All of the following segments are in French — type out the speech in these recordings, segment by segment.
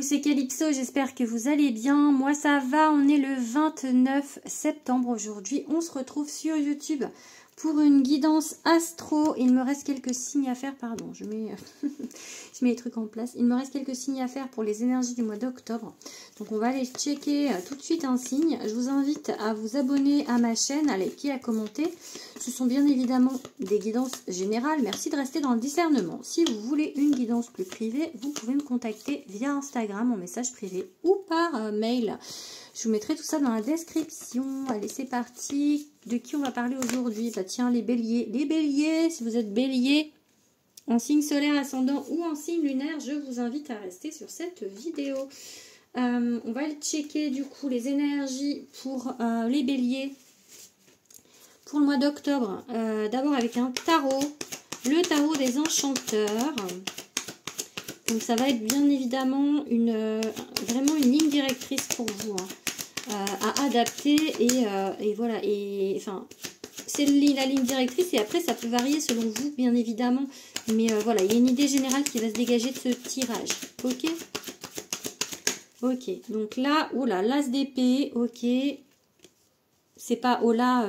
Coucou, c'est Calypso, j'espère que vous allez bien. Moi ça va, on est le 29 septembre aujourd'hui. On se retrouve sur YouTube pour une guidance astro. Il me reste quelques signes à faire, pardon, je mets les trucs en place. Il me reste quelques signes à faire pour les énergies du mois d'octobre. Donc on va aller checker tout de suite un signe. Je vous invite à vous abonner à ma chaîne, à liker, à commenter. Ce sont bien évidemment des guidances générales. Merci de rester dans le discernement. Si vous voulez une guidance plus privée, vous pouvez me contacter via Instagram en message privé ou par mail. Je vous mettrai tout ça dans la description. Allez, c'est parti. De qui on va parler aujourd'hui? Bah tiens, les béliers. Les béliers, si vous êtes bélier, en signe solaire, ascendant ou en signe lunaire, je vous invite à rester sur cette vidéo. On va aller checker du coup les énergies pour les béliers pour le mois d'octobre. D'abord avec un tarot, le tarot des enchanteurs. Donc ça va être bien évidemment vraiment une ligne directrice pour vous à adapter et voilà. Et enfin, c'est la ligne directrice et après ça peut varier selon vous bien évidemment. Mais voilà, il y a une idée générale qui va se dégager de ce tirage. Ok. Ok, donc là, oh là, l'as d'épée, ok. C'est pas, oh là,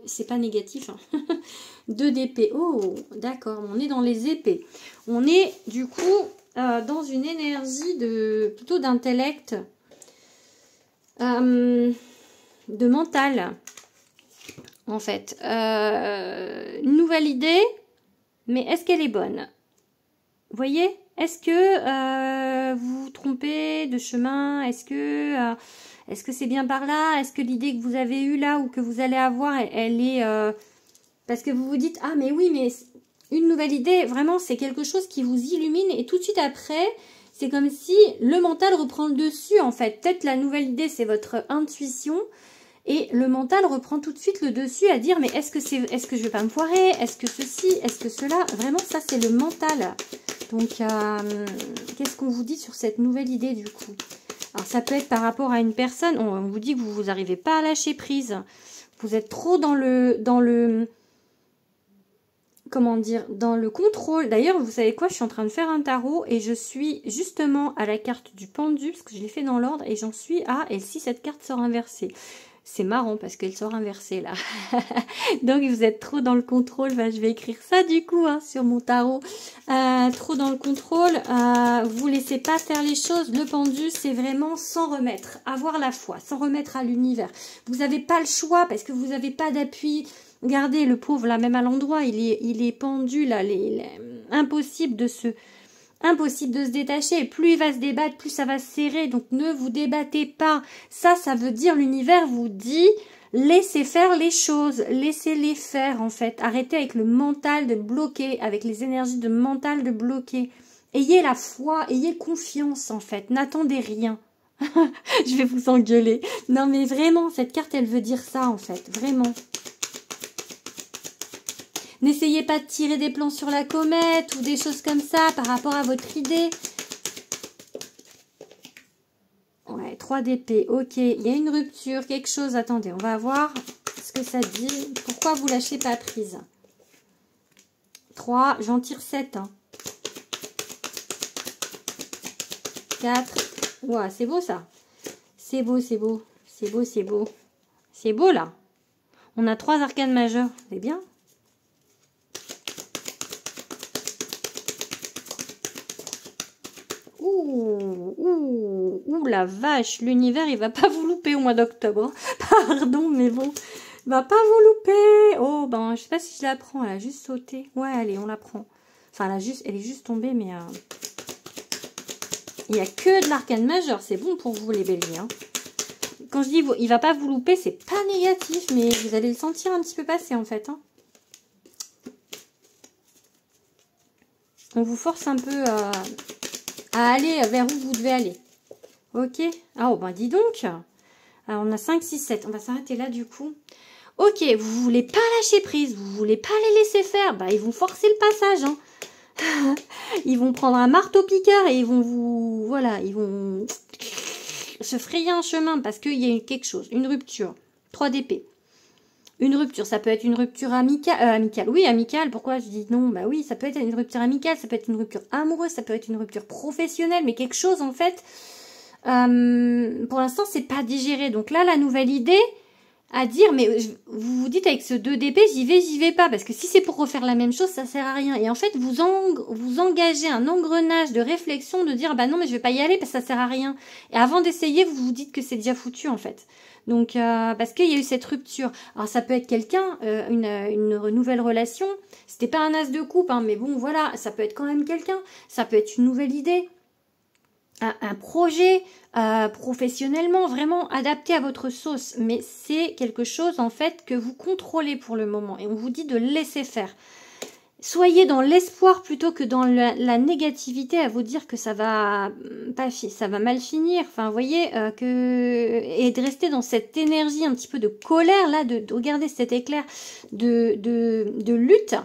c'est pas négatif. Hein. 2 d'épée, oh, d'accord, on est dans les épées. On est, du coup, dans une énergie plutôt d'intellect, de mental, en fait. Une nouvelle idée, mais est-ce qu'elle est bonne? Vous voyez? Est-ce que vous vous trompez de chemin? Est-ce que c'est bien par là? Est-ce que l'idée que vous avez eue là ou que vous allez avoir, elle est... parce que vous vous dites, ah mais oui, mais une nouvelle idée, vraiment, c'est quelque chose qui vous illumine. Et tout de suite après, c'est comme si le mental reprend le dessus, en fait. Peut-être la nouvelle idée, c'est votre intuition. Et le mental reprend tout de suite le dessus à dire, mais est-ce que je vais pas me foirer? Est-ce que ceci? Est-ce que cela? Vraiment, ça, c'est le mental. Donc, qu'est-ce qu'on vous dit sur cette nouvelle idée, du coup? Alors, ça peut être par rapport à une personne. On vous dit que vous n'arrivez pas à lâcher prise. Vous êtes trop dans le comment dire, dans le contrôle. D'ailleurs, vous savez quoi? Je suis en train de faire un tarot et je suis justement à la carte du pendu, parce que je l'ai fait dans l'ordre, et j'en suis à... Et si cette carte sort inversée? C'est marrant parce qu'elle sort inversée là. Donc vous êtes trop dans le contrôle. Enfin, je vais écrire ça du coup sur mon tarot. Trop dans le contrôle. Vous laissez pas faire les choses. Le pendu, c'est vraiment sans remettre. Avoir la foi, sans remettre à l'univers. Vous n'avez pas le choix parce que vous n'avez pas d'appui. Regardez le pauvre là, même à l'endroit, il est pendu là. Impossible de se détacher. Plus il va se débattre, plus ça va se serrer. Donc ne vous débattez pas. Ça veut dire l'univers vous dit laissez faire les choses. Laissez-les faire en fait. Arrêtez avec le mental de bloquer, avec les énergies de mental de bloquer. Ayez la foi, ayez confiance en fait. N'attendez rien. Je vais vous engueuler. Non mais vraiment, cette carte elle veut dire ça en fait. Vraiment. N'essayez pas de tirer des plans sur la comète ou des choses comme ça par rapport à votre idée. Ouais, 3 d'épée, ok. Il y a une rupture, quelque chose. Attendez, on va voir ce que ça dit. Pourquoi vous lâchez pas prise? 3, j'en tire 7. Hein. 4. Ouais, c'est beau ça. C'est beau, c'est beau. C'est beau, c'est beau. C'est beau là. On a 3 arcanes majeures. C'est bien. Ouh, la vache, l'univers, il va pas vous louper au mois d'octobre. Pardon, mais bon, il va pas vous louper. Oh, ben, je sais pas si je la prends, elle a juste sauté. Ouais, allez, on la prend. Enfin, elle est juste tombée, mais il y a que de l'arcane majeur. C'est bon pour vous, les béliers. Hein. Quand je dis il va pas vous louper, c'est pas négatif, mais vous allez le sentir un petit peu passer, en fait. Hein. On vous force un peu à aller vers où vous devez aller. Ok. Ah, oh, ben dis donc. Alors, on a 5, 6, 7. On va s'arrêter là, du coup. Ok, vous voulez pas lâcher prise. Vous voulez pas les laisser faire. Bah, ils vont forcer le passage. Hein. Ils vont prendre un marteau-piqueur et ils vont vous... Voilà, ils vont se frayer un chemin parce qu'il y a quelque chose. Une rupture. 3 d'épée. Une rupture, ça peut être une rupture amicale. Oui, amicale, pourquoi je dis non? Bah oui, ça peut être une rupture amicale, ça peut être une rupture amoureuse, ça peut être une rupture professionnelle, mais quelque chose en fait, pour l'instant, c'est pas digéré. Donc là, la nouvelle idée à dire, mais vous vous dites avec ce 2 d'épée, j'y vais pas, parce que si c'est pour refaire la même chose, ça sert à rien. Et en fait, vous engagez un engrenage de réflexion de dire, bah non, mais je vais pas y aller parce que ça sert à rien. Et avant d'essayer, vous vous dites que c'est déjà foutu en fait. Donc, parce qu'il y a eu cette rupture. Alors, ça peut être quelqu'un, une nouvelle relation. C'était pas un as de coupe, hein, mais bon, voilà, ça peut être quand même quelqu'un. Ça peut être une nouvelle idée. Un projet professionnellement vraiment adapté à votre sauce. Mais c'est quelque chose, en fait, que vous contrôlez pour le moment. Et on vous dit de laisser faire. Soyez dans l'espoir plutôt que dans la négativité à vous dire que ça va ça va mal finir. Enfin, vous voyez, et de rester dans cette énergie un petit peu de colère, là, de regarder cet éclair de lutte.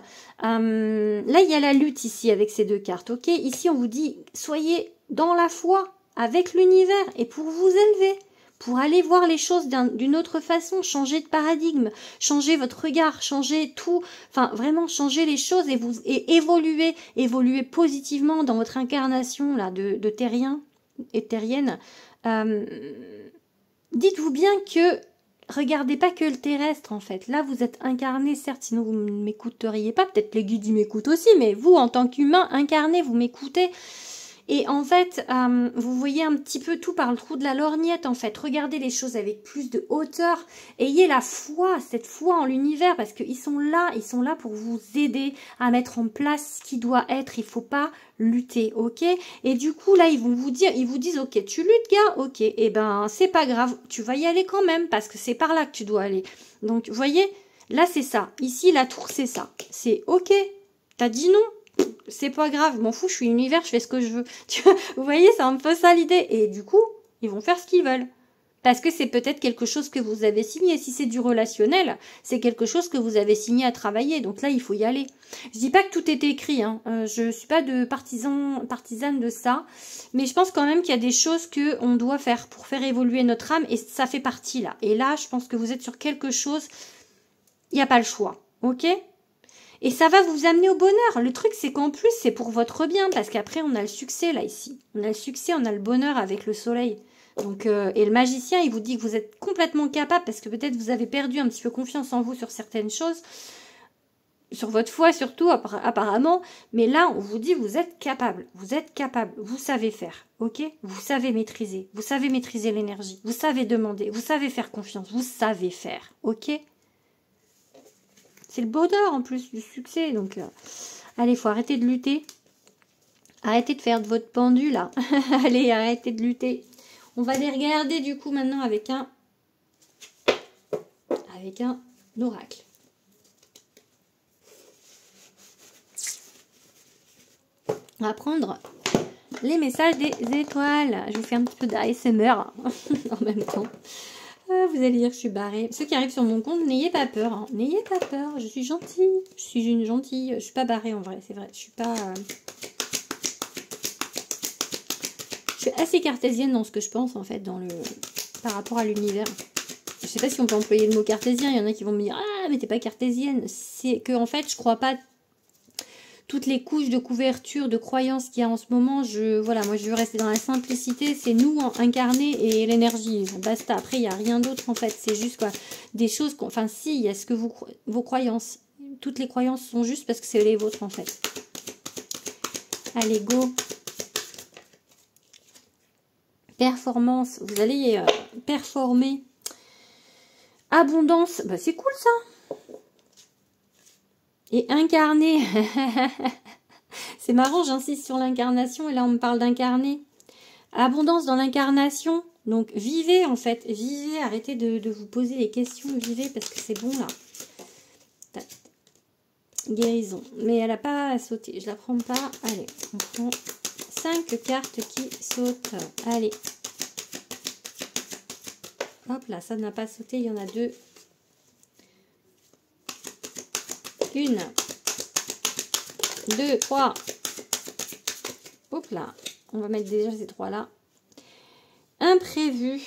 Là, il y a la lutte ici avec ces 2 cartes, ok? Ici, on vous dit, soyez dans la foi avec l'univers et pour vous élever. Pour aller voir les choses d'une autre façon, changer de paradigme, changer votre regard, changer tout, enfin vraiment changer les choses et évoluer positivement dans votre incarnation là de terrien et terrienne. Dites-vous bien que regardez pas que le terrestre en fait. Là vous êtes incarné, certes, sinon vous ne m'écouteriez pas. Peut-être les guides ils m'écoutent aussi, mais vous en tant qu'humain incarné, vous m'écoutez. Et en fait, vous voyez un petit peu tout par le trou de la lorgnette, en fait. Regardez les choses avec plus de hauteur. Ayez la foi, cette foi en l'univers, parce qu'ils sont là pour vous aider à mettre en place ce qui doit être. Il faut pas lutter, ok? Et du coup, là, ils vous disent, ok, tu luttes, gars, ok. Eh ben, c'est pas grave, tu vas y aller quand même, parce que c'est par là que tu dois aller. Donc, vous voyez, là, c'est ça. Ici, la tour, c'est ça. C'est ok, t'as dit non. C'est pas grave, je m'en fous, je suis univers, je fais ce que je veux. Tu vois, vous voyez, c'est un peu ça l'idée. Et du coup, ils vont faire ce qu'ils veulent. Parce que c'est peut-être quelque chose que vous avez signé. Si c'est du relationnel, c'est quelque chose que vous avez signé à travailler. Donc là, il faut y aller. Je dis pas que tout est écrit. Hein. Je suis pas de partisane de ça. Mais je pense quand même qu'il y a des choses qu'on doit faire pour faire évoluer notre âme. Et ça fait partie là. Et là, je pense que vous êtes sur quelque chose. Il n'y a pas le choix. Ok ? Et ça va vous amener au bonheur. Le truc, c'est qu'en plus, c'est pour votre bien. Parce qu'après, on a le succès, là, ici. On a le succès, on a le bonheur avec le soleil. Donc, et le magicien, il vous dit que vous êtes complètement capable. Parce que peut-être vous avez perdu un petit peu confiance en vous sur certaines choses. Sur votre foi, surtout, apparemment. Mais là, on vous dit, vous êtes capable. Vous êtes capable. Vous savez faire. Ok? Vous savez maîtriser. Vous savez maîtriser l'énergie. Vous savez demander. Vous savez faire confiance. Vous savez faire. Ok? C'est le bonheur en plus du succès. Donc, allez, faut arrêter de lutter. Arrêtez de faire de votre pendu là. Allez, arrêtez de lutter. On va les regarder du coup maintenant avec un oracle. On va prendre les messages des étoiles. Je vous fais un petit peu d'ASMR en même temps. Vous allez dire que je suis barrée. Ceux qui arrivent sur mon compte, n'ayez pas peur. Hein. N'ayez pas peur. Je suis gentille. Je suis une gentille. Je suis pas barrée en vrai. C'est vrai. Je suis pas... Je suis assez cartésienne dans ce que je pense en fait par rapport à l'univers. Je sais pas si on peut employer le mot cartésien. Il y en a qui vont me dire ah mais t'es pas cartésienne. C'est que en fait je crois pas toutes les couches de couverture, de croyances qu'il y a en ce moment. Voilà, moi je veux rester dans la simplicité. C'est nous incarnés et l'énergie. Basta. Après il y a rien d'autre en fait. C'est juste quoi des choses. Enfin si il y a ce que vos croyances. Toutes les croyances sont justes parce que c'est les vôtres en fait. Allez go. Performance, vous allez performer. Abondance, bah c'est cool ça. Et incarner. C'est marrant, j'insiste sur l'incarnation et là on me parle d'incarner. Abondance dans l'incarnation. Donc vivez en fait, vivez, arrêtez de vous poser des questions, vivez parce que c'est bon là. Guérison, mais elle n'a pas sauté, je la prends pas. Allez, on prend 5 cartes qui sautent. Allez. Hop là, ça n'a pas sauté, il y en a 2. 1, 2, 3. Hop là, on va mettre déjà ces 3 là. Imprévu.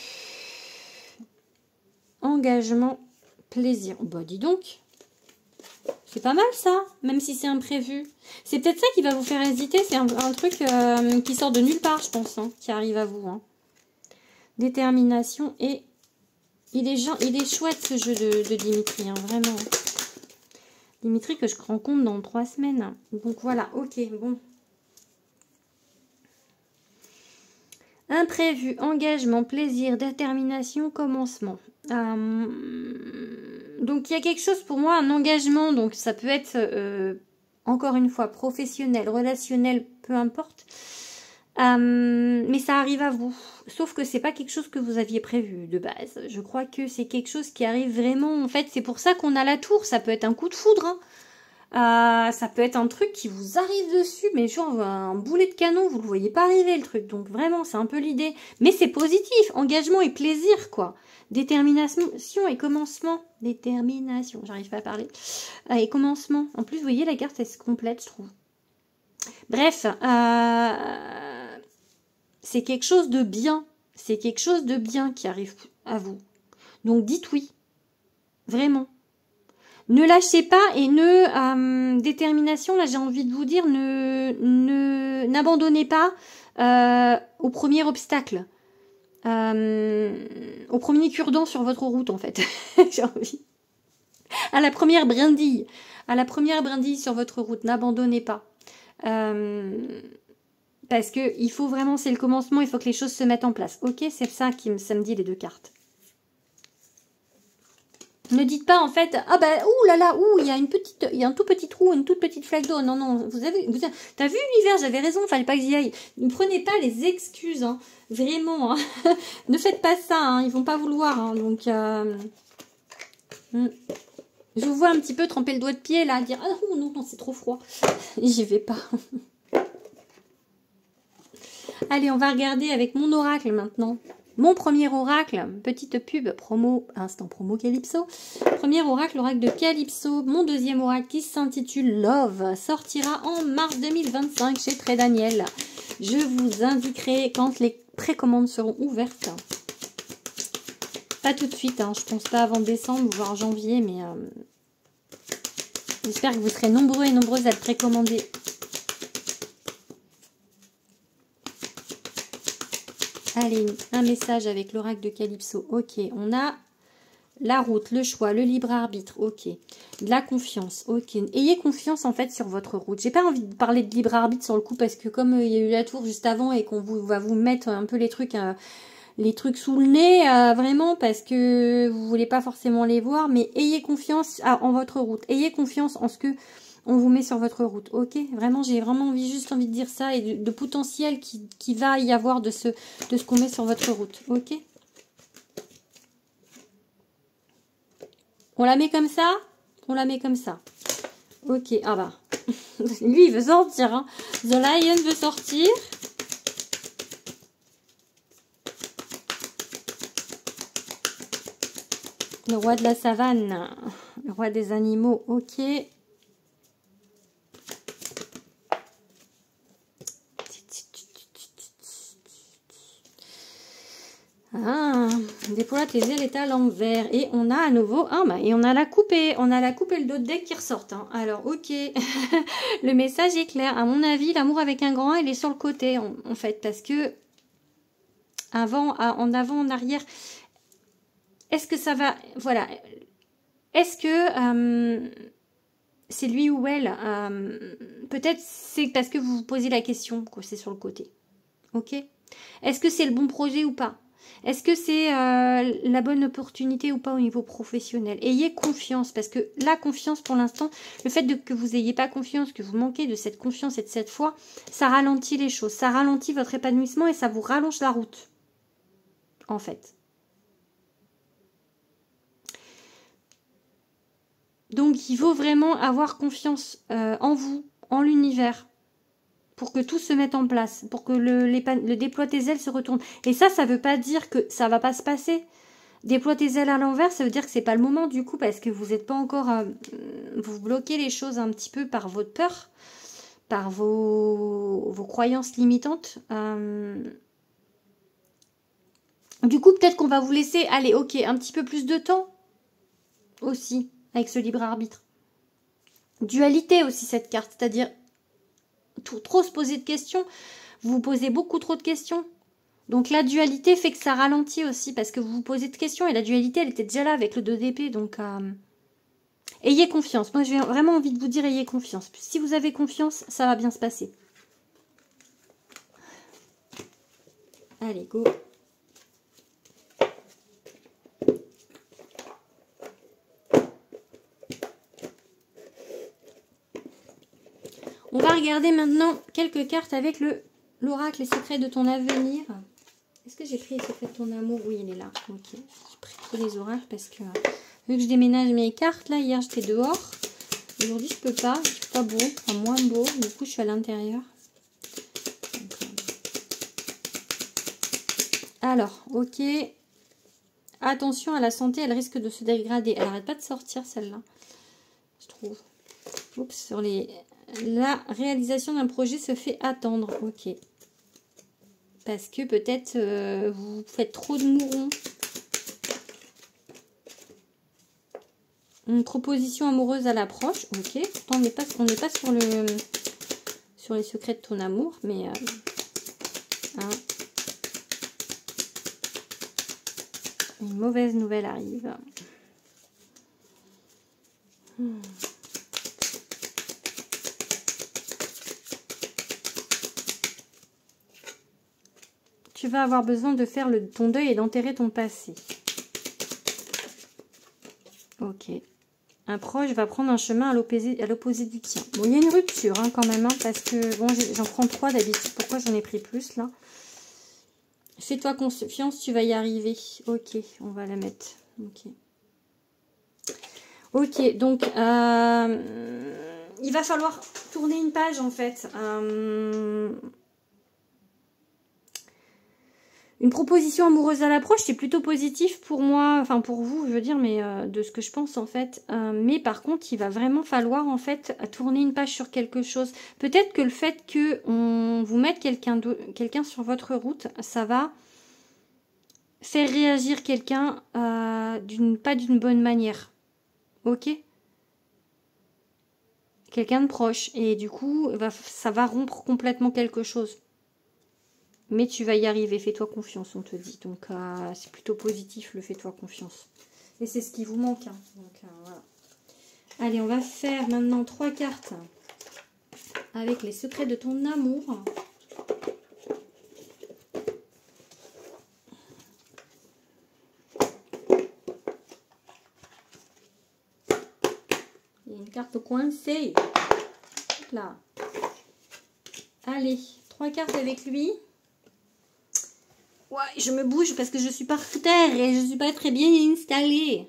Engagement plaisir. Bah, dis donc. C'est pas mal ça, même si c'est imprévu. C'est peut-être ça qui va vous faire hésiter. C'est un truc qui sort de nulle part, je pense, hein, qui arrive à vous. Hein. Détermination et... Il est chouette ce jeu de Dimitri, hein, vraiment. Dimitri que je rencontre dans 3 semaines. Donc voilà, ok, bon. Imprévu, engagement, plaisir, détermination, commencement. Donc il y a quelque chose pour moi, un engagement, donc ça peut être encore une fois professionnel, relationnel, peu importe. Mais ça arrive à vous. Sauf que c'est pas quelque chose que vous aviez prévu de base. Je crois que c'est quelque chose qui arrive vraiment. En fait, c'est pour ça qu'on a la tour. Ça peut être un coup de foudre. Hein. Ça peut être un truc qui vous arrive dessus, mais genre un boulet de canon, vous le voyez pas arriver le truc. Donc vraiment, c'est un peu l'idée. Mais c'est positif, engagement et plaisir, quoi. Détermination et commencement. Détermination, j'arrive pas à parler. Et commencement. En plus, vous voyez, la carte, elle se complète, je trouve. Bref, c'est quelque chose de bien. C'est quelque chose de bien qui arrive à vous. Donc dites oui. Vraiment. Ne lâchez pas et détermination, là j'ai envie de vous dire, n'abandonnez pas au premier obstacle. Au premier cure-dent sur votre route en fait. J'ai envie. À la première brindille. À la première brindille sur votre route, n'abandonnez pas. Parce que il faut vraiment, c'est le commencement, il faut que les choses se mettent en place. Ok, c'est ça ça me dit les deux cartes. Ne dites pas en fait, ah bah ouh là là, ouh, il y a un tout petit trou, une toute petite flaque d'eau. Non, non, t'as vu l'hiver, j'avais raison, fallait pas que j'y aille. Ne prenez pas les excuses, hein, vraiment. Hein. Ne faites pas ça, hein, ils vont pas vouloir. Hein, donc, je vous vois un petit peu tremper le doigt de pied là, dire ah non, non, c'est trop froid. J'y vais pas. Allez, on va regarder avec mon oracle maintenant. Mon premier oracle, petite pub, promo, instant promo Calypso. Premier oracle, l'oracle de Calypso. Mon deuxième oracle qui s'intitule Love sortira en mars 2025 chez Très Daniel. Je vous indiquerai quand les précommandes seront ouvertes. Pas tout de suite, hein, je pense pas avant décembre, voire janvier, mais j'espère que vous serez nombreux et nombreuses à le précommander. Allez, un message avec l'oracle de Calypso. Ok, on a la route, le choix, le libre arbitre. Ok, de la confiance. Ok, ayez confiance en fait sur votre route. J'ai pas envie de parler de libre arbitre sur le coup parce que comme il y a eu la tour juste avant et qu'on va vous mettre un peu les trucs sous le nez, vraiment parce que vous voulez pas forcément les voir. Mais ayez confiance en votre route. Ayez confiance en ce que on vous met sur votre route, ok? Vraiment, j'ai vraiment juste envie de dire ça et de potentiel qui va y avoir de ce qu'on met sur votre route, ok? On la met comme ça? On la met comme ça. Ok, ah bah. Lui, il veut sortir, hein. The Lion veut sortir. Le roi de la savane. Le roi des animaux, ok. Ah, déploie tes ailes est à l'envers. Et on a à nouveau, et on a la coupée. On a la coupée le dos de deck qui ressortent. Hein. Alors, ok. Le message est clair. À mon avis, l'amour avec un grand A, il est sur le côté, en fait. Parce que, en avant, en arrière, est-ce que ça va... Voilà. Est-ce que c'est lui ou elle peut-être c'est parce que vous vous posez la question que c'est sur le côté. Ok? Est-ce que c'est le bon projet ou pas? Est-ce que c'est la bonne opportunité ou pas au niveau professionnel? Ayez confiance, parce que la confiance pour l'instant, le fait que vous n'ayez pas confiance, que vous manquez de cette confiance et de cette foi, ça ralentit les choses, ça ralentit votre épanouissement et ça vous rallonge la route, en fait. Donc, il faut vraiment avoir confiance en vous, en l'univers, pour que tout se mette en place, pour que le déploie tes ailes se retourne. Et ça veut pas dire que ça va pas se passer. Déploie tes ailes à l'envers, ça veut dire que c'est pas le moment du coup, parce que vous n'êtes pas encore... vous bloquez les choses un petit peu par votre peur, par vos croyances limitantes. Du coup, peut-être qu'on va vous laisser, allez, ok, un petit peu plus de temps. aussi, avec ce libre arbitre. Dualité aussi, cette carte, c'est-à-dire trop se poser de questions. Vous vous posez beaucoup trop de questions. Donc la dualité fait que ça ralentit aussi, parce que vous vous posez de questions, et la dualité, elle était déjà là avec le 2 d'épée, donc ayez confiance. Moi, j'ai vraiment envie de vous dire, ayez confiance. Si vous avez confiance, ça va bien se passer. Allez, go. On va regarder maintenant quelques cartes avec l'oracle, les secrets de ton avenir. Est-ce que j'ai pris les secrets de ton amour? Oui, il est là. Ok. J'ai pris tous les oracles parce que vu que je déménage mes cartes, là, hier j'étais dehors. Aujourd'hui, je peux pas. C'est pas beau. Enfin, moins beau. Du coup, je suis à l'intérieur. Alors, ok. Attention à la santé, elle risque de se dégrader. Elle n'arrête pas de sortir, celle-là. Je trouve. Oups, sur les... La réalisation d'un projet se fait attendre. Ok. Parce que peut-être vous faites trop de mourons. Une proposition amoureuse à l'approche. Ok. Pourtant, on n'est pas sur les secrets de ton amour. Mais... hein. Une mauvaise nouvelle arrive. Tu vas avoir besoin de faire ton deuil et d'enterrer ton passé. Ok. Un proche va prendre un chemin à l'opposé du tien. Bon, il y a une rupture hein, quand même, hein, parce que bon, j'en prends 3 d'habitude. Pourquoi j'en ai pris plus là? Fais-toi confiance, tu vas y arriver. Ok, on va la mettre. Ok. Ok, donc il va falloir tourner une page en fait. Une proposition amoureuse à l'approche, c'est plutôt positif pour moi, enfin pour vous, je veux dire, mais de ce que je pense en fait. Mais par contre, il va vraiment falloir en fait tourner une page sur quelque chose. Peut-être que le fait que on vous mette quelqu'un sur votre route, ça va faire réagir quelqu'un pas d'une bonne manière. Ok? Quelqu'un de proche. Et du coup, ça va rompre complètement quelque chose. Mais tu vas y arriver, fais-toi confiance, on te dit. Donc, c'est plutôt positif, le fais-toi confiance. Et c'est ce qui vous manque. Hein. Donc, voilà. Allez, on va faire maintenant 3 cartes avec les secrets de ton amour. Il y a une carte coincée. Là. Allez, 3 cartes avec lui. Ouais, je me bouge parce que je suis par terre et je ne suis pas très bien installée.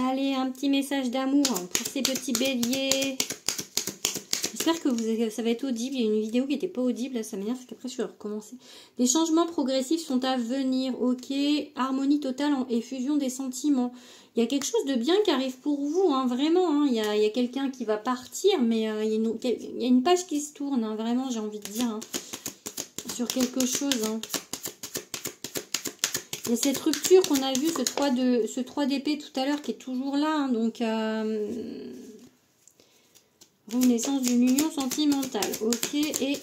Allez, un petit message d'amour pour ces petits béliers. J'espère que ça va être audible. Il y a une vidéo qui n'était pas audible, là, ça m'énerve parce qu'après je vais recommencer. Des changements progressifs sont à venir, ok. Harmonie totale et fusion des sentiments. Il y a quelque chose de bien qui arrive pour vous, hein, vraiment. Hein. Il y a quelqu'un qui va partir, mais il y a une page qui se tourne, hein, vraiment, j'ai envie de dire, hein, sur quelque chose. Hein. Il y a cette rupture qu'on a vue, ce 3 d'épée tout à l'heure qui est toujours là. Hein, donc, renaissance d'une union sentimentale. Ok, et...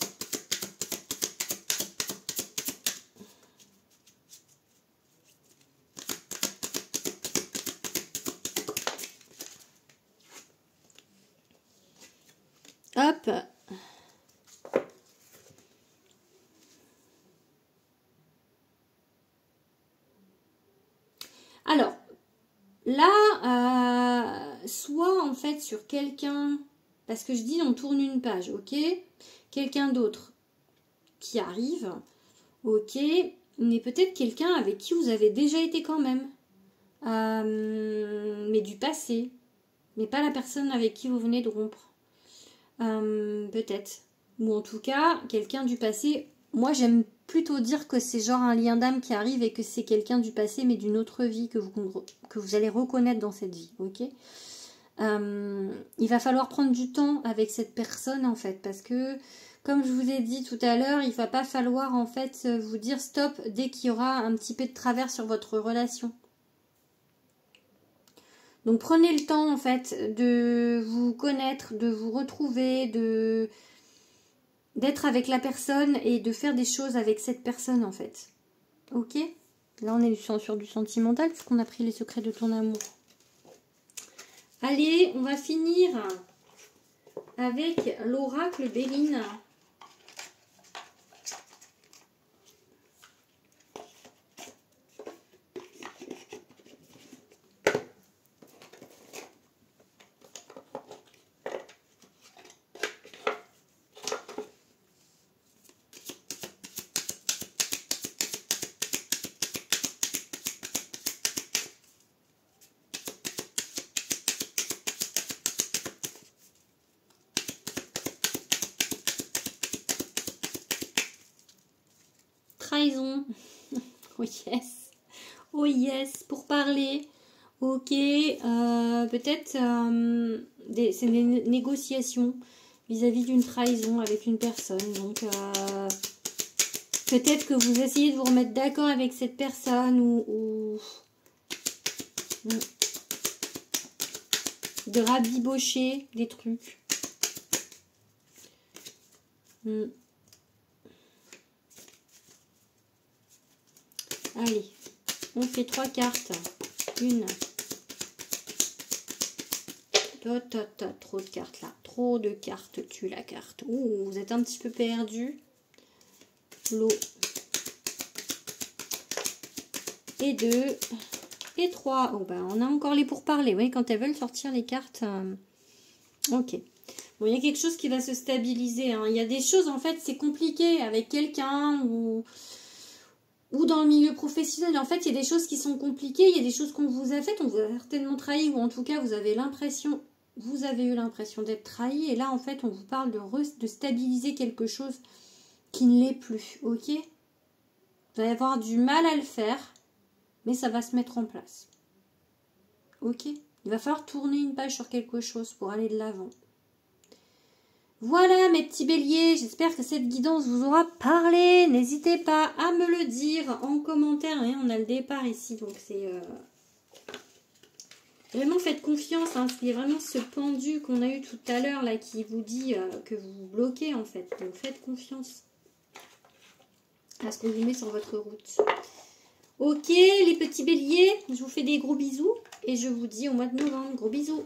hop. Alors, là, soit en fait sur quelqu'un, parce que je dis on tourne une page, ok, quelqu'un d'autre qui arrive, ok, mais peut-être quelqu'un avec qui vous avez déjà été quand même, mais du passé, mais pas la personne avec qui vous venez de rompre. Peut-être. Ou en tout cas, quelqu'un du passé. Moi, j'aime plutôt dire que c'est genre un lien d'âme qui arrive et que c'est quelqu'un du passé, mais d'une autre vie que vous allez reconnaître dans cette vie. Ok. il va falloir prendre du temps avec cette personne en fait, parce que comme je vous ai dit tout à l'heure, il va pas falloir en fait vous dire stop dès qu'il y aura un petit peu de travers sur votre relation. Donc prenez le temps en fait de vous connaître, de vous retrouver, d'être avec la personne et de faire des choses avec cette personne en fait. Ok? Là on est sur du sentimental puisqu'on a pris les secrets de ton amour. Allez, on va finir avec l'oracle Béline. Trahison. Oh yes. Oh yes. Pour parler. Ok. Peut-être c'est des négociations vis-à-vis d'une trahison avec une personne. Donc peut-être que vous essayez de vous remettre d'accord avec cette personne ou de rabibocher des trucs. Allez, on fait 3 cartes. Une. Trop de cartes là. Trop de cartes tue la carte. Ouh, vous êtes un petit peu perdu. L'eau. Et 2. Et 3. Oh ben, on a encore les pourparlers. Vous voyez, quand elles veulent sortir les cartes. Ok. Bon, il y a quelque chose qui va se stabiliser. Hein. Il y a des choses, en fait, c'est compliqué avec quelqu'un ou dans le milieu professionnel. En fait, il y a des choses qui sont compliquées. Il y a des choses qu'on vous a faites. On vous a certainement trahi. Ou en tout cas, vous avez eu l'impression d'être trahi. Et là, en fait, on vous parle de stabiliser quelque chose qui ne l'est plus. Ok? Vous allez avoir du mal à le faire. Mais ça va se mettre en place. Ok? Il va falloir tourner une page sur quelque chose pour aller de l'avant. Voilà mes petits béliers, j'espère que cette guidance vous aura parlé. N'hésitez pas à me le dire en commentaire. Et on a le départ ici, donc c'est... Vraiment faites confiance, hein, il y a vraiment ce pendu qu'on a eu tout à l'heure là qui vous dit que vous vous bloquez en fait. Donc faites confiance à ce qu'on vous met sur votre route. Ok les petits béliers, je vous fais des gros bisous et je vous dis au mois de novembre. Gros bisous.